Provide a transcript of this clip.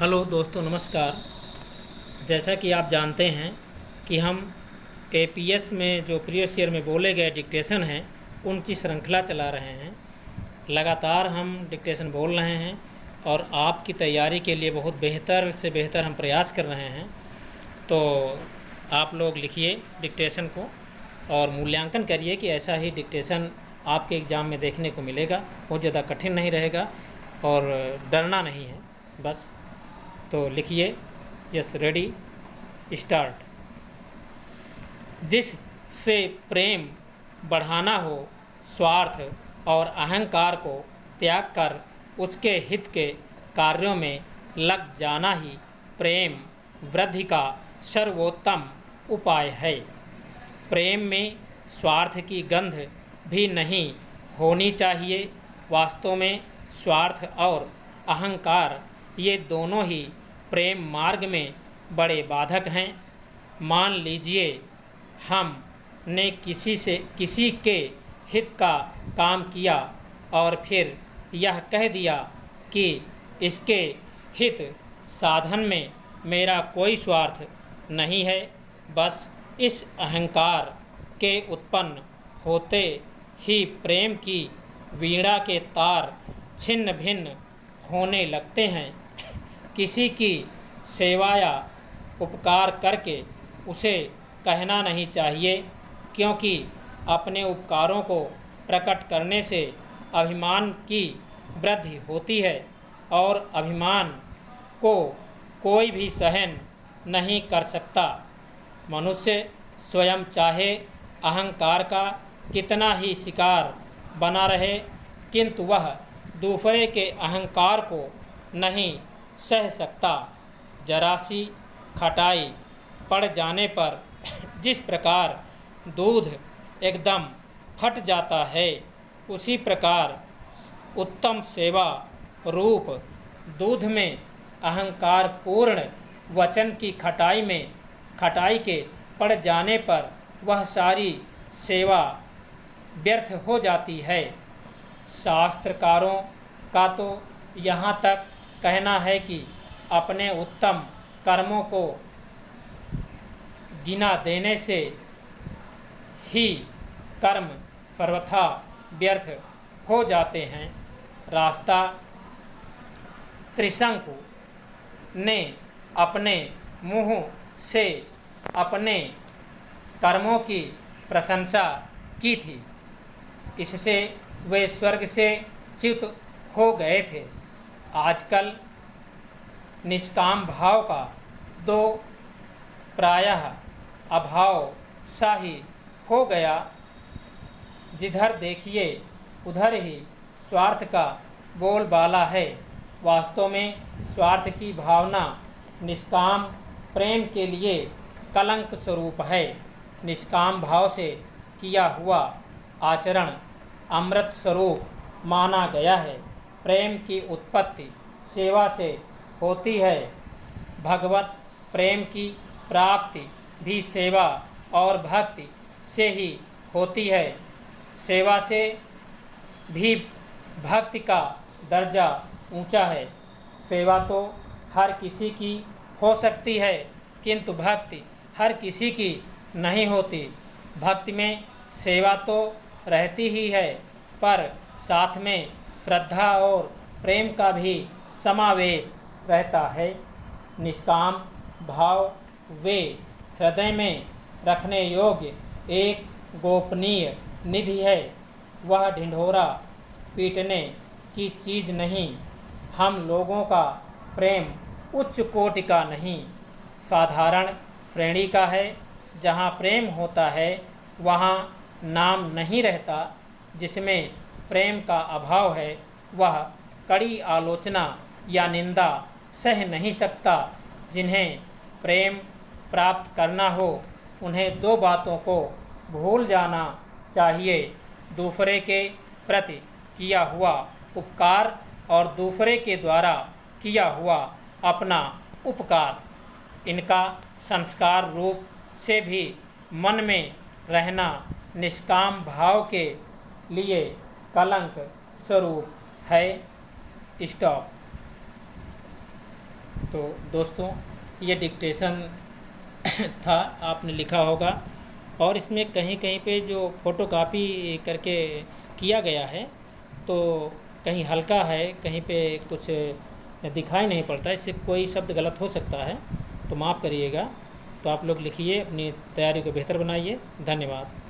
Hello दोस्तों, नमस्कार। जैसा कि आप जानते हैं कि हम एपीएस में जो प्रीवियस ईयर में बोले गए डिक्टेशन हैं उनकी श्रृंखला चला रहे हैं। लगातार हम डिक्टेशन बोल रहे हैं और आपकी तैयारी के लिए बहुत बेहतर से बेहतर हम प्रयास कर रहे हैं। तो आप लोग लिखिए डिक्टेशन को और मूल्यांकन करिए कि ऐसा ही डिक्टेशन आपके एग्ज़ाम में देखने को मिलेगा। बहुत ज़्यादा कठिन नहीं रहेगा और डरना नहीं है बस। तो लिखिए, यस, रेडी, स्टार्ट। जिससे प्रेम बढ़ाना हो, स्वार्थ और अहंकार को त्याग कर उसके हित के कार्यों में लग जाना ही प्रेम वृद्धि का सर्वोत्तम उपाय है। प्रेम में स्वार्थ की गंध भी नहीं होनी चाहिए। वास्तव में स्वार्थ और अहंकार ये दोनों ही प्रेम मार्ग में बड़े बाधक हैं। मान लीजिए हमने किसी के हित का काम किया और फिर यह कह दिया कि इसके हित साधन में मेरा कोई स्वार्थ नहीं है। बस इस अहंकार के उत्पन्न होते ही प्रेम की वीणा के तार छिन्न भिन्न होने लगते हैं। किसी की सेवा या उपकार करके उसे कहना नहीं चाहिए, क्योंकि अपने उपकारों को प्रकट करने से अभिमान की वृद्धि होती है और अभिमान को कोई भी सहन नहीं कर सकता। मनुष्य स्वयं चाहे अहंकार का कितना ही शिकार बना रहे, किंतु वह दूसरे के अहंकार को नहीं सह सकता। जरा सी खटाई पड़ जाने पर जिस प्रकार दूध एकदम फट जाता है, उसी प्रकार उत्तम सेवा रूप दूध में अहंकार पूर्ण वचन की खटाई के पड़ जाने पर वह सारी सेवा व्यर्थ हो जाती है। शास्त्रकारों का तो यहाँ तक कहना है कि अपने उत्तम कर्मों को गिना देने से ही कर्म सर्वथा व्यर्थ हो जाते हैं। रास्ता त्रिशंकु ने अपने मुँह से अपने कर्मों की प्रशंसा की थी, इससे वे स्वर्ग से च्युत हो गए थे। आजकल निष्काम भाव का तो प्रायः अभाव सा ही हो गया। जिधर देखिए उधर ही स्वार्थ का बोलबाला है। वास्तव में स्वार्थ की भावना निष्काम प्रेम के लिए कलंक स्वरूप है। निष्काम भाव से किया हुआ आचरण अमृत स्वरूप माना गया है। प्रेम की उत्पत्ति सेवा से होती है। भगवत प्रेम की प्राप्ति भी सेवा और भक्ति से ही होती है। सेवा से भी भक्ति का दर्जा ऊंचा है। सेवा तो हर किसी की हो सकती है, किंतु भक्ति हर किसी की नहीं होती। भक्ति में सेवा तो रहती ही है, पर साथ में श्रद्धा और प्रेम का भी समावेश रहता है। निष्काम भाव वे हृदय में रखने योग्य एक गोपनीय निधि है। वह ढिंढोरा पीटने की चीज़ नहीं। हम लोगों का प्रेम उच्च कोटि का नहीं, साधारण श्रेणी का है। जहाँ प्रेम होता है वहाँ नाम नहीं रहता। जिसमें प्रेम का अभाव है वह कड़ी आलोचना या निंदा सह नहीं सकता। जिन्हें प्रेम प्राप्त करना हो उन्हें दो बातों को भूल जाना चाहिए: दूसरे के प्रति किया हुआ उपकार और दूसरे के द्वारा किया हुआ अपना उपकार। इनका संस्कार रूप से भी मन में रहना निष्काम भाव के लिए कलंक स्वरूप है। स्टॉप। तो दोस्तों ये डिक्टेशन था, आपने लिखा होगा, और इसमें कहीं कहीं पे जो फ़ोटोकॉपी करके किया गया है तो कहीं हल्का है, कहीं पे कुछ दिखाई नहीं पड़ता, इससे कोई शब्द गलत हो सकता है, तो माफ़ करिएगा। तो आप लोग लिखिए, अपनी तैयारी को बेहतर बनाइए। धन्यवाद।